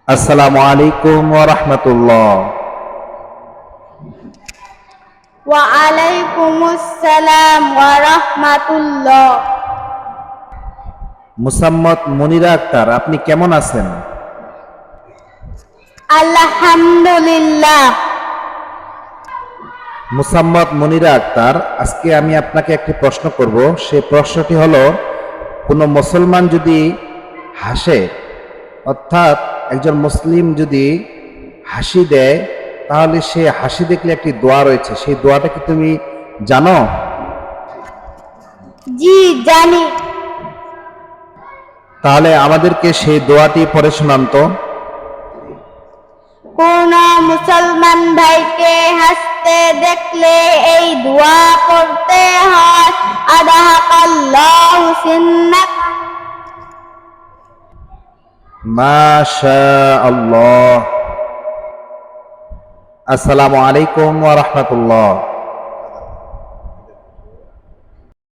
আসসালামু আলাইকুম ওয়া রাহমাতুল্লাহ। ওয়ালাইকুমুস সালাম ওয়া রাহমাতুল্লাহ। মুসাম্মদ মনিরা আক্তার, আপনি কেমন আছেন? আলহামদুলিল্লাহ। মুসাম্মদ মনিরা আক্তার, আজকে আমি আপনাকে একটি প্রশ্ন করব। সেই প্রশ্নটি হলো, কোনো মুসলমান যদি হাসে, অর্থাৎ একজন মুসলিম যদি হাসি দেয়, তাহলে সে হাসি দেখলে একটি দোয়া রয়েছে, সেই দোয়াটা কি তুমি জানো? জি জানি। তাহলে আমাদেরকে সেই দোয়াটি পড়ে শোনান তো। কোন মুসলমান ভাইকে হাসতে দেখলে এই দোয়া পড়তে হয়, আদাহাকাল্লাহু সিন্নাক। মাশাআল্লাহ। আসসালামু আলাইকুম ওয়া রাহমাতুল্লাহ।